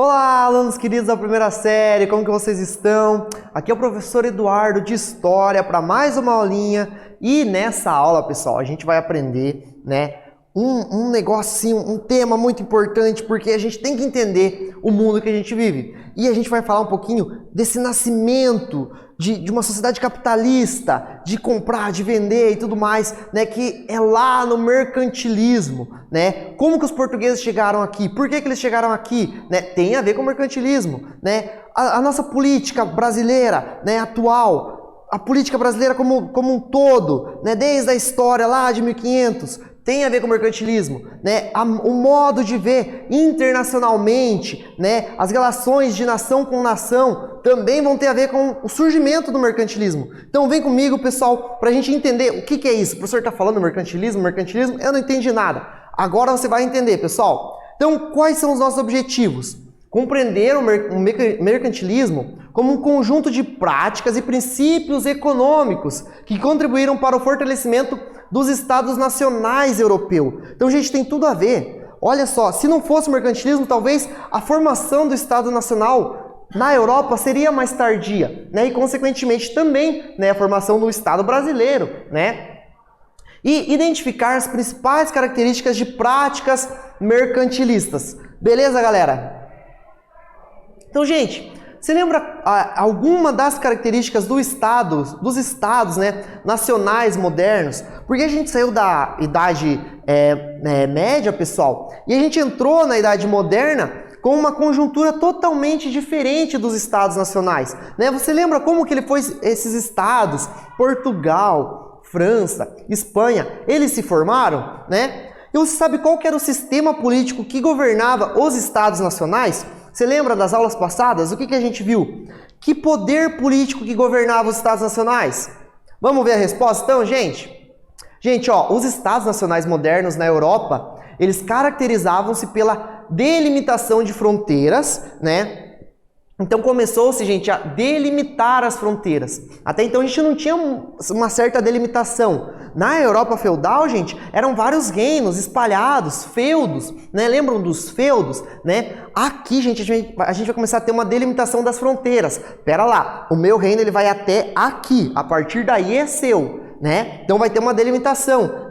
Olá, alunos queridos da primeira série, como que vocês estão? Aqui é o professor Eduardo de História para mais uma aulinha e nessa aula, pessoal, a gente vai aprender, um negocinho, um tema muito importante porque a gente tem que entender o mundo que a gente vive. E a gente vai falar um pouquinho desse nascimento de uma sociedade capitalista, de comprar, de vender e tudo mais, que é lá no mercantilismo, Como que os portugueses chegaram aqui? Por que eles chegaram aqui? Tem a ver com o mercantilismo, A nossa política brasileira, atual, a política brasileira como um todo, desde a história lá de 1500, tem a ver com o mercantilismo, O modo de ver internacionalmente, As relações de nação com nação também vão ter a ver com o surgimento do mercantilismo. Então vem comigo, pessoal, para a gente entender o que é isso. O professor está falando mercantilismo, eu não entendi nada. Agora você vai entender, pessoal. Então, quais são os nossos objetivos? Compreender o mercantilismo como um conjunto de práticas e princípios econômicos que contribuíram para o fortalecimento dos estados nacionais europeus. Então, gente, tem tudo a ver. Olha só, se não fosse o mercantilismo, talvez a formação do Estado Nacional na Europa seria mais tardia, E, consequentemente, também a formação do Estado brasileiro, E identificar as principais características de práticas mercantilistas. Beleza, galera? Então, gente, você lembra alguma das características dos estados nacionais modernos? Porque a gente saiu da Idade Média, pessoal, e a gente entrou na Idade Moderna com uma conjuntura totalmente diferente dos estados nacionais. Você lembra como que esses estados, Portugal, França, Espanha, eles se formaram? E você sabe qual que era o sistema político que governava os estados nacionais? Você lembra das aulas passadas? O que a gente viu? Que poder político que governava os estados nacionais? Vamos ver a resposta então, gente? Gente, os estados nacionais modernos na Europa, eles caracterizavam-se pela delimitação de fronteiras, Então começou-se, gente, a delimitar as fronteiras. Até então a gente não tinha uma certa delimitação. Na Europa feudal, gente, eram vários reinos espalhados, feudos, Lembram dos feudos, Aqui, gente, a gente vai começar a ter uma delimitação das fronteiras. Pera lá, o meu reino ele vai até aqui, a partir daí é seu, Então vai ter uma delimitação,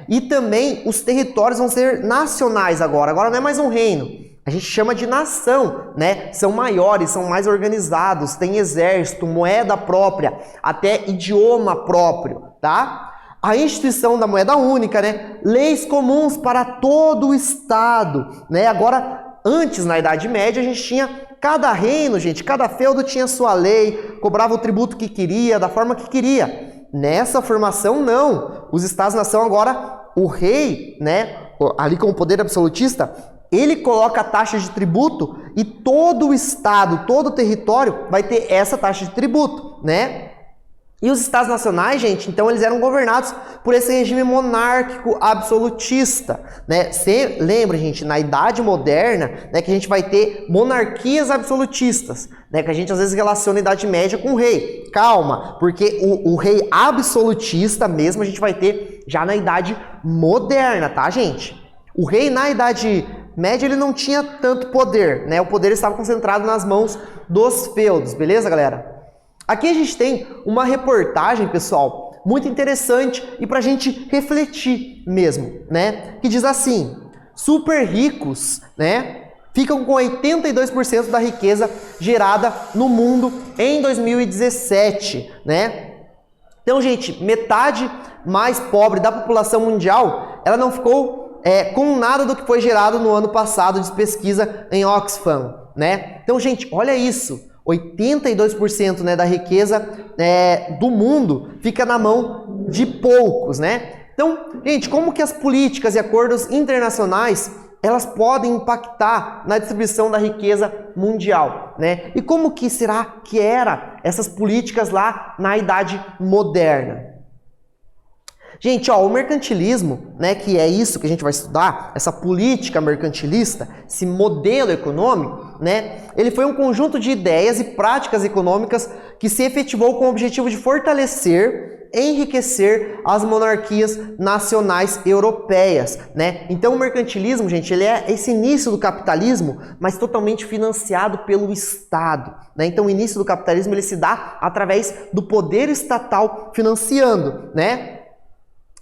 E também os territórios vão ser nacionais agora não é mais um reino. A gente chama de nação, São maiores, são mais organizados, tem exército, moeda própria, até idioma próprio, tá? A instituição da moeda única, Leis comuns para todo o estado, Agora, antes, na Idade Média, a gente tinha cada reino, gente, cada feudo tinha sua lei, cobrava o tributo que queria, da forma que queria. Nessa formação, não. Os estados-nação agora, o rei, ali com o poder absolutista, ele coloca a taxa de tributo e todo o estado, todo o território vai ter essa taxa de tributo, E os estados nacionais, gente, então eles eram governados por esse regime monárquico absolutista, Você lembra, gente, na Idade Moderna, que a gente vai ter monarquias absolutistas, Que a gente às vezes relaciona a Idade Média com o rei. Calma, porque o rei absolutista mesmo a gente vai ter já na Idade Moderna, tá, gente? O rei na Idade Média ele não tinha tanto poder, O poder estava concentrado nas mãos dos feudos, beleza, galera? Aqui a gente tem uma reportagem, pessoal, muito interessante e para a gente refletir mesmo, Que diz assim: super ricos, ficam com 82% da riqueza gerada no mundo em 2017, Então, gente, metade mais pobre da população mundial, ela não ficou com nada do que foi gerado no ano passado de pesquisa em Oxfam, Então, gente, olha isso. 82% da riqueza do mundo fica na mão de poucos, Então, gente, como que as políticas e acordos internacionais elas podem impactar na distribuição da riqueza mundial, E como que será que eram essas políticas lá na Idade Moderna? Gente, o mercantilismo, que é isso que a gente vai estudar, essa política mercantilista, esse modelo econômico, né? Ele foi um conjunto de ideias e práticas econômicas que se efetivou com o objetivo de fortalecer, enriquecer as monarquias nacionais europeias, né? Então o mercantilismo, gente, ele é esse início do capitalismo, mas totalmente financiado pelo Estado, né? Então o início do capitalismo ele se dá através do poder estatal financiando, né?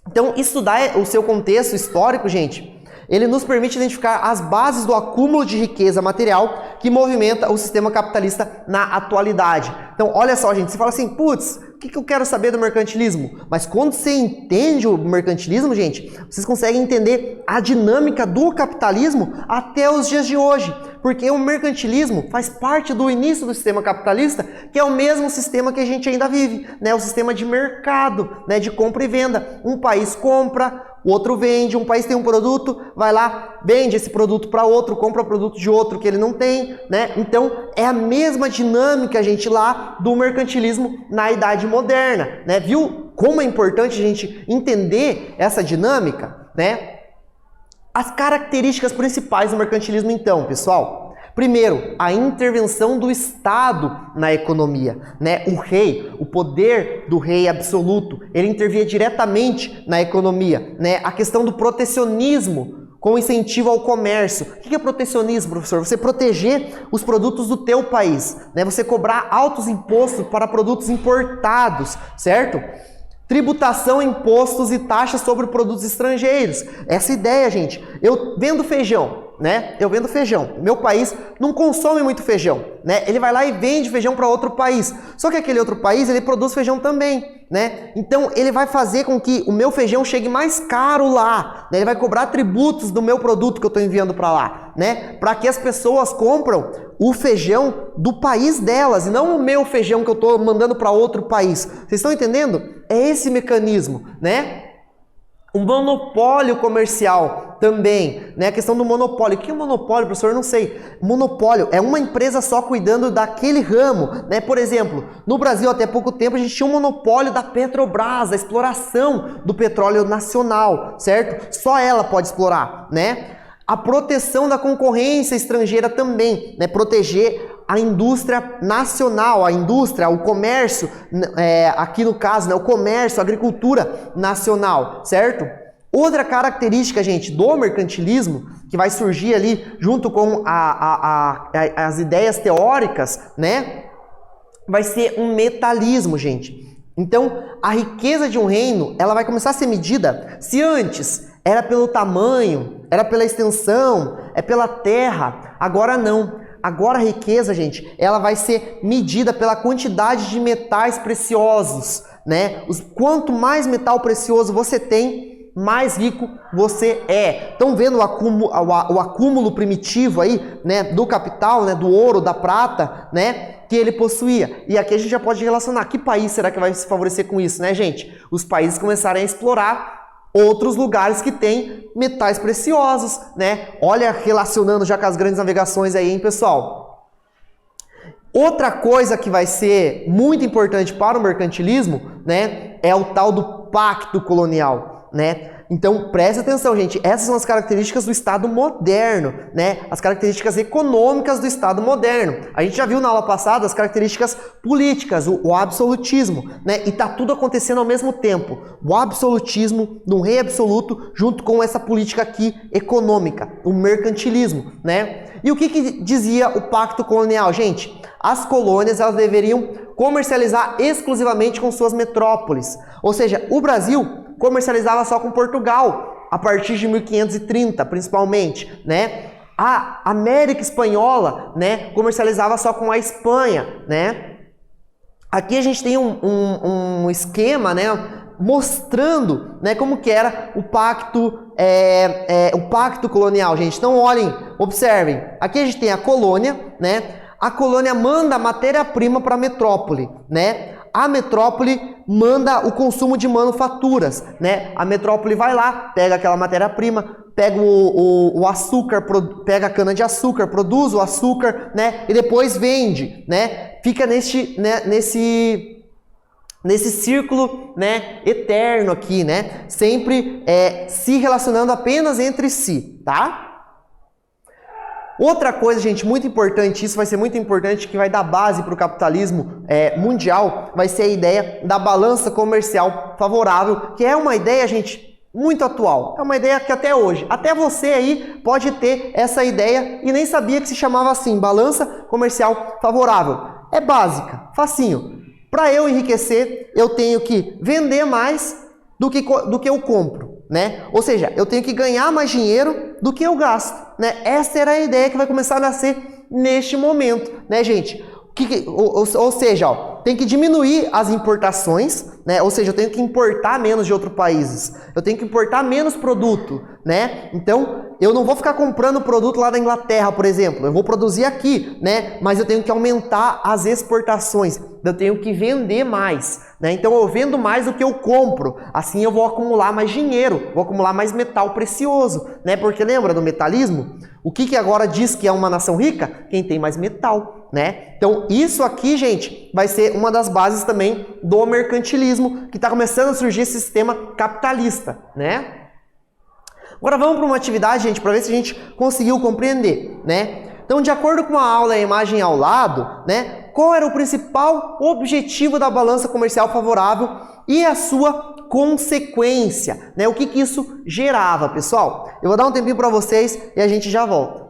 Então estudar o seu contexto histórico, gente, ele nos permite identificar as bases do acúmulo de riqueza material que movimenta o sistema capitalista na atualidade. Então, olha só, gente, você fala assim, putz, o que eu quero saber do mercantilismo? Mas quando você entende o mercantilismo, gente, vocês conseguem entender a dinâmica do capitalismo até os dias de hoje. Porque o mercantilismo faz parte do início do sistema capitalista, que é o mesmo sistema que a gente ainda vive, né? O sistema de mercado, né? De compra e venda. Um país compra, o outro vende, um país tem um produto, vai lá, vende esse produto para outro, compra o produto de outro que ele não tem, né? Então, é a mesma dinâmica, gente, lá do mercantilismo na Idade Moderna, né? Viu como é importante a gente entender essa dinâmica, né? As características principais do mercantilismo, então, pessoal. Primeiro, a intervenção do Estado na economia, né? O rei, o poder do rei absoluto, ele intervia diretamente na economia, né? A questão do protecionismo com incentivo ao comércio. O que é protecionismo, professor? Você proteger os produtos do teu país, né? Você cobrar altos impostos para produtos importados, certo? Tributação, impostos e taxas sobre produtos estrangeiros. Essa ideia, gente. Eu vendo feijão, né? Eu vendo feijão. Meu país não consome muito feijão, né? Ele vai lá e vende feijão para outro país. Só que aquele outro país, ele produz feijão também, né? Então, ele vai fazer com que o meu feijão chegue mais caro lá, né? Ele vai cobrar tributos do meu produto que eu estou enviando para lá, né? Para que as pessoas compram o feijão do país delas e não o meu feijão que eu estou mandando para outro país. Vocês estão entendendo? É esse mecanismo, né? O monopólio comercial também, né? A questão do monopólio. O que é monopólio, professor? Eu não sei. Monopólio é uma empresa só cuidando daquele ramo, né? Por exemplo, no Brasil até pouco tempo a gente tinha um monopólio da Petrobras, da exploração do petróleo nacional, certo? Só ela pode explorar, né? A proteção da concorrência estrangeira também, né? Proteger a indústria nacional, a indústria, o comércio, aqui no caso, né? O comércio, a agricultura nacional, certo? Outra característica, gente, do mercantilismo, que vai surgir ali junto com as ideias teóricas, né? Vai ser um metalismo, gente. Então, a riqueza de um reino, ela vai começar a ser medida, se antes era pelo tamanho, era pela extensão, é pela terra, agora não. Agora a riqueza, gente, ela vai ser medida pela quantidade de metais preciosos, né? Quanto mais metal precioso você tem, mais rico você é. Estão vendo o acúmulo primitivo aí, né? Do capital, né? Do ouro, da prata, né? Que ele possuía. E aqui a gente já pode relacionar. Que país será que vai se favorecer com isso, né, gente? Os países começarem a explorar outros lugares que têm metais preciosos, né? Olha, relacionando já com as grandes navegações aí, hein, pessoal? Outra coisa que vai ser muito importante para o mercantilismo, né, é o tal do pacto colonial, né? Então, preste atenção, gente, essas são as características do Estado moderno, né? As características econômicas do Estado moderno. A gente já viu na aula passada as características políticas, o absolutismo, né? E tá tudo acontecendo ao mesmo tempo. O absolutismo de um rei absoluto junto com essa política aqui econômica, o mercantilismo, né? E o que dizia o Pacto Colonial, gente? As colônias, elas deveriam comercializar exclusivamente com suas metrópoles. Ou seja, o Brasil comercializava só com Portugal, a partir de 1530, principalmente, né? A América Espanhola, né, comercializava só com a Espanha, né? Aqui a gente tem um esquema, né, mostrando, né, como que era o pacto colonial, gente. Então, olhem, observem. Aqui a gente tem a colônia, né? A colônia manda a matéria-prima para a metrópole, né? A metrópole manda o consumo de manufaturas, né? A metrópole vai lá, pega aquela matéria-prima, pega o açúcar, pega a cana-de-açúcar, produz o açúcar, né? E depois vende, né? Fica nesse círculo, né, eterno aqui, né? Sempre se relacionando apenas entre si, tá? Outra coisa, gente, muito importante, isso vai ser muito importante, que vai dar base para o capitalismo mundial, vai ser a ideia da balança comercial favorável, que é uma ideia, gente, muito atual. É uma ideia que até hoje, até você aí pode ter essa ideia e nem sabia que se chamava assim, balança comercial favorável. É básica, facinho. Para eu enriquecer, eu tenho que vender mais do que eu compro, né? Ou seja, eu tenho que ganhar mais dinheiro do que eu gasto, né? Essa era a ideia que vai começar a nascer neste momento, né, gente? Ou seja, ó, tem que diminuir as importações, né? Ou seja, eu tenho que importar menos de outros países. Eu tenho que importar menos produto, né? Então, eu não vou ficar comprando produto lá da Inglaterra, por exemplo. Eu vou produzir aqui, né? Mas eu tenho que aumentar as exportações. Eu tenho que vender mais, né? Então, eu vendo mais do que eu compro. Assim, eu vou acumular mais dinheiro, vou acumular mais metal precioso, né? Porque lembra do metalismo? O que agora diz que é uma nação rica? Quem tem mais metal, né? Então, isso aqui, gente, vai ser uma das bases também do mercantilismo, que está começando a surgir esse sistema capitalista, né? Agora vamos para uma atividade, gente, para ver se a gente conseguiu compreender, né? Então, de acordo com a aula e a imagem ao lado, né? Qual era o principal objetivo da balança comercial favorável e a sua consequência, né? O que isso gerava, pessoal? Eu vou dar um tempinho para vocês e a gente já volta.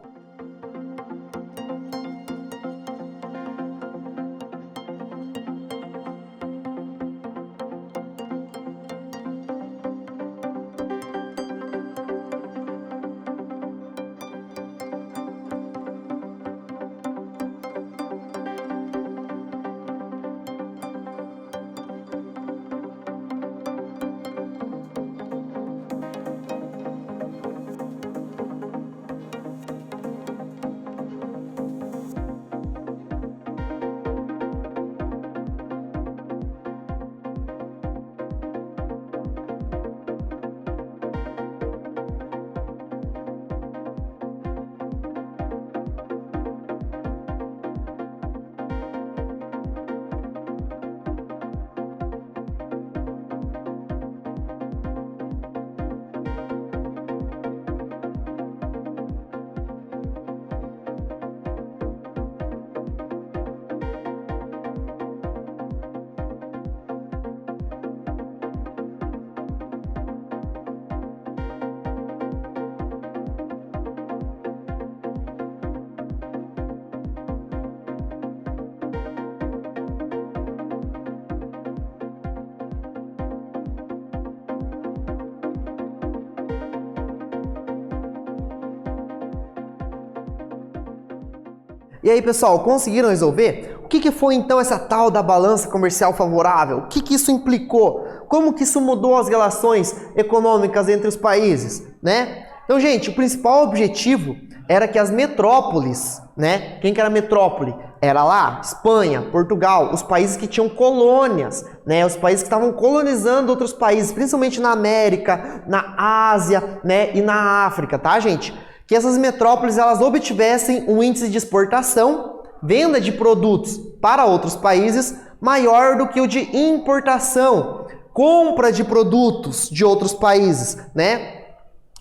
E aí, pessoal, conseguiram resolver? O que foi então essa tal da balança comercial favorável? O que isso implicou? Como que isso mudou as relações econômicas entre os países, né? Então, gente, o principal objetivo era que as metrópoles, né? Quem que era metrópole? Era lá, Espanha, Portugal, os países que tinham colônias, né? Os países que estavam colonizando outros países, principalmente na América, na Ásia, né? E na África, tá, gente? Que essas metrópoles elas obtivessem um índice de exportação, venda de produtos para outros países maior do que o de importação, compra de produtos de outros países, né?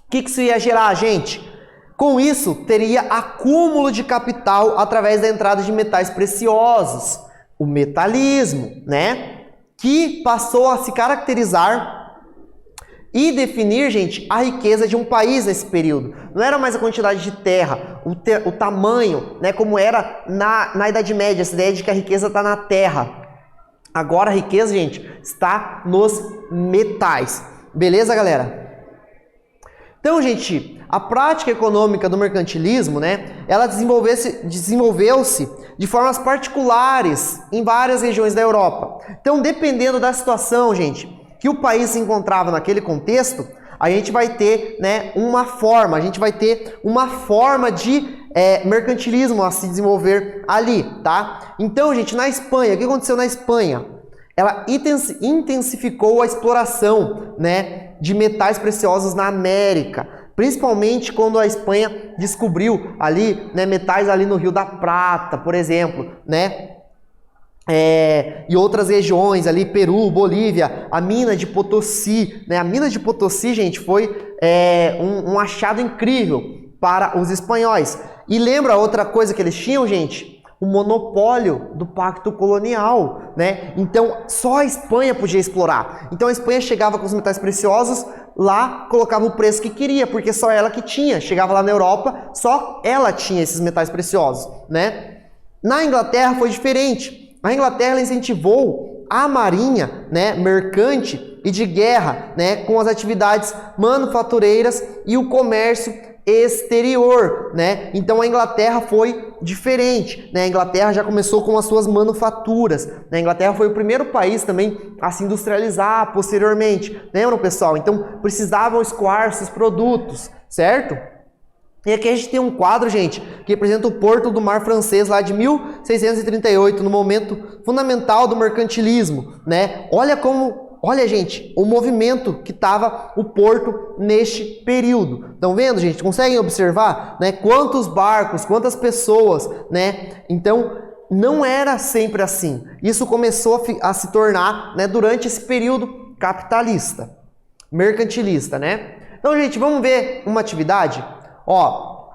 O que isso ia gerar, gente? Com isso, teria acúmulo de capital através da entrada de metais preciosos, o metalismo, né? Que passou a se caracterizar e definir, gente, a riqueza de um país nesse período. Não era mais a quantidade de terra, o tamanho, né, como era na Idade Média, essa ideia de que a riqueza está na terra. Agora a riqueza, gente, está nos metais. Beleza, galera? Então, gente, a prática econômica do mercantilismo, né, ela desenvolveu-se de formas particulares em várias regiões da Europa. Então, dependendo da situação, gente, que o país se encontrava naquele contexto, a gente vai ter, né, uma forma de mercantilismo a se desenvolver ali, tá? Então, gente, na Espanha, o que aconteceu na Espanha? Ela intensificou a exploração, né, de metais preciosos na América, principalmente quando a Espanha descobriu ali, né, metais ali no Rio da Prata, por exemplo, né? E outras regiões ali, Peru, Bolívia, a mina de Potosí, né? A mina de Potosí, gente, foi um achado incrível para os espanhóis. E lembra outra coisa que eles tinham, gente? O monopólio do pacto colonial, né? Então, só a Espanha podia explorar. Então, a Espanha chegava com os metais preciosos, lá colocava o preço que queria, porque só ela que tinha. Chegava lá na Europa, só ela tinha esses metais preciosos, né? Na Inglaterra foi diferente. A Inglaterra ela incentivou a marinha, né, mercante e de guerra, né, com as atividades manufatureiras e o comércio exterior, né? Então a Inglaterra foi diferente, né? A Inglaterra já começou com as suas manufaturas, né? A Inglaterra foi o primeiro país também a se industrializar posteriormente, lembram, pessoal? Então precisavam escoar seus produtos, certo? E aqui a gente tem um quadro, gente, que representa o Porto do Mar francês lá de 1638, no momento fundamental do mercantilismo, né? Olha, gente, o movimento que estava o porto neste período. Estão vendo, gente? Conseguem observar, né? Quantos barcos, quantas pessoas, né? Então, não era sempre assim. Isso começou a se tornar, né, durante esse período capitalista, mercantilista, né? Então, gente, vamos ver uma atividade? Ó,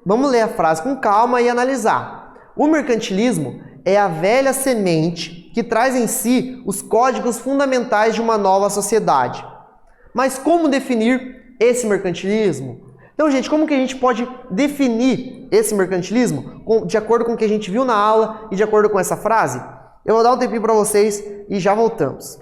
vamos ler a frase com calma e analisar. O mercantilismo é a velha semente que traz em si os códigos fundamentais de uma nova sociedade. Mas como definir esse mercantilismo? Então, gente, como que a gente pode definir esse mercantilismo de acordo com o que a gente viu na aula e de acordo com essa frase? Eu vou dar um tempinho para vocês e já voltamos.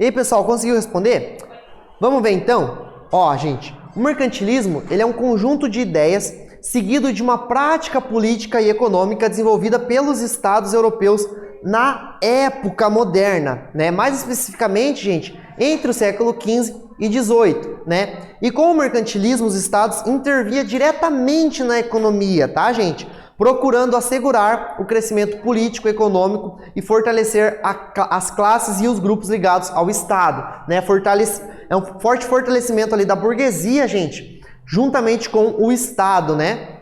E aí, pessoal, conseguiu responder? Vamos ver então? Ó, gente, o mercantilismo ele é um conjunto de ideias seguido de uma prática política e econômica desenvolvida pelos estados europeus na época moderna, né? Mais especificamente, gente, entre o século XV e XVIII, né? E com o mercantilismo, os estados intervinham diretamente na economia, tá, gente? Procurando assegurar o crescimento político e econômico e fortalecer as classes e os grupos ligados ao Estado, né? É um forte fortalecimento ali da burguesia, gente, juntamente com o Estado, né?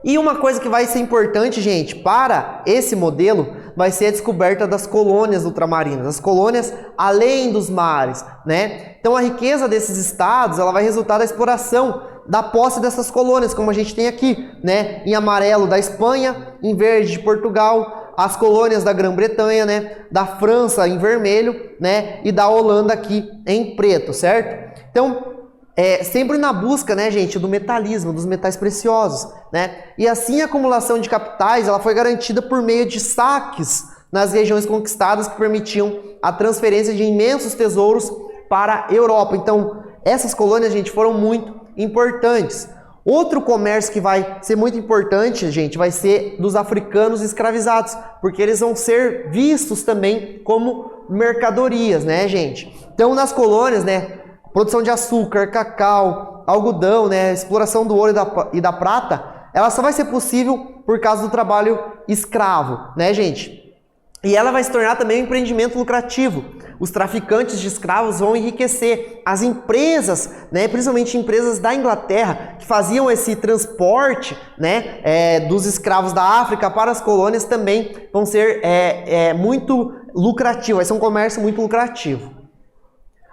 E uma coisa que vai ser importante, gente, para esse modelo, vai ser a descoberta das colônias ultramarinas, as colônias além dos mares, né? Então a riqueza desses estados, ela vai resultar da exploração da posse dessas colônias, como a gente tem aqui, né? Em amarelo da Espanha, em verde de Portugal, as colônias da Grã-Bretanha, né? Da França em vermelho, né? E da Holanda aqui em preto, certo? Então, sempre na busca, né, gente, do metalismo, dos metais preciosos, né? E assim a acumulação de capitais, ela foi garantida por meio de saques nas regiões conquistadas que permitiam a transferência de imensos tesouros para a Europa. Então, essas colônias, gente, foram muito importantes. Outro comércio que vai ser muito importante, gente, vai ser dos africanos escravizados, porque eles vão ser vistos também como mercadorias, né, gente? Então, nas colônias, né, produção de açúcar, cacau, algodão, né, exploração do ouro e da prata, ela só vai ser possível por causa do trabalho escravo, né, gente? E ela vai se tornar também um empreendimento lucrativo, Os traficantes de escravos vão enriquecer. As empresas, né, principalmente empresas da Inglaterra, que faziam esse transporte, né, dos escravos da África para as colônias, também vão ser muito lucrativos. Vai ser um comércio muito lucrativo.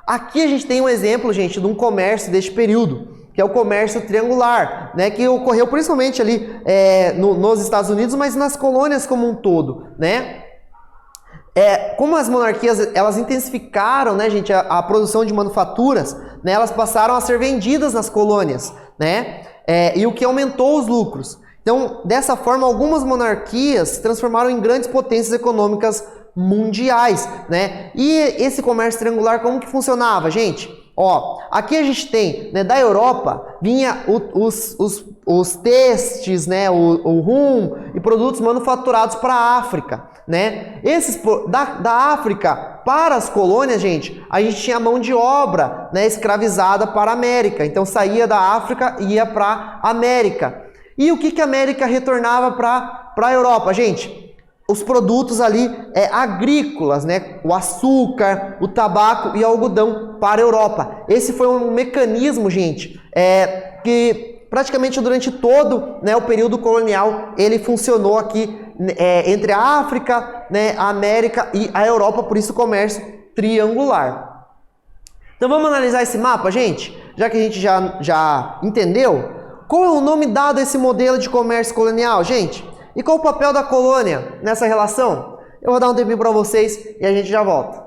Aqui a gente tem um exemplo, gente, de um comércio deste período, que é o comércio triangular, né, que ocorreu principalmente ali nos Estados Unidos, mas nas colônias como um todo, né? Como as monarquias elas intensificaram, né, gente, a produção de manufaturas, né, elas passaram a ser vendidas nas colônias, né, e o que aumentou os lucros. Então, dessa forma, algumas monarquias se transformaram em grandes potências econômicas mundiais, né? E esse comércio triangular, como que funcionava, gente? Ó, aqui a gente tem, né, da Europa, vinha os testes, né, o rum e produtos manufaturados para a África, né? Esses da África para as colônias, gente, a gente tinha mão de obra, né, escravizada para a América. Então saía da África e ia para a América. E o que a América retornava para a Europa, gente? Os produtos ali agrícolas, né? O açúcar, o tabaco e o algodão para a Europa. Esse foi um mecanismo, gente, que praticamente durante todo, né, o período colonial ele funcionou aqui entre a África, né, a América e a Europa, por isso o comércio triangular. Então vamos analisar esse mapa, gente? Já que a gente já entendeu, qual é o nome dado a esse modelo de comércio colonial, gente? E qual o papel da colônia nessa relação? Eu vou dar um tempinho para vocês e a gente já volta.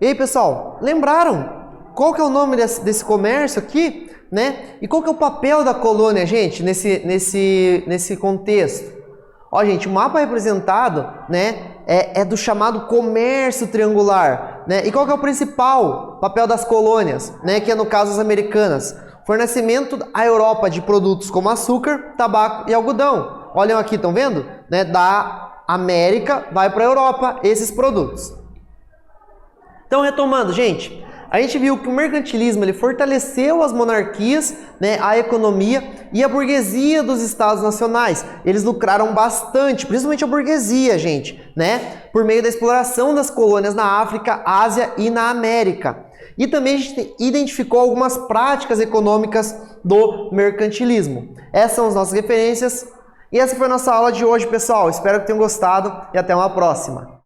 E aí, pessoal, lembraram qual que é o nome desse comércio aqui, né? E qual que é o papel da colônia, gente, nesse contexto? Ó, gente, o mapa representado, né, é do chamado comércio triangular, né? E qual que é o principal papel das colônias, né, que é no caso as americanas? Fornecimento à Europa de produtos como açúcar, tabaco e algodão. Olhem aqui, estão vendo? Né? Da América vai para a Europa esses produtos. Então, retomando, gente, a gente viu que o mercantilismo ele fortaleceu as monarquias, né, a economia e a burguesia dos estados nacionais. Eles lucraram bastante, principalmente a burguesia, gente, né, por meio da exploração das colônias na África, Ásia e na América. E também a gente identificou algumas práticas econômicas do mercantilismo. Essas são as nossas referências e essa foi a nossa aula de hoje, pessoal. Espero que tenham gostado e até uma próxima.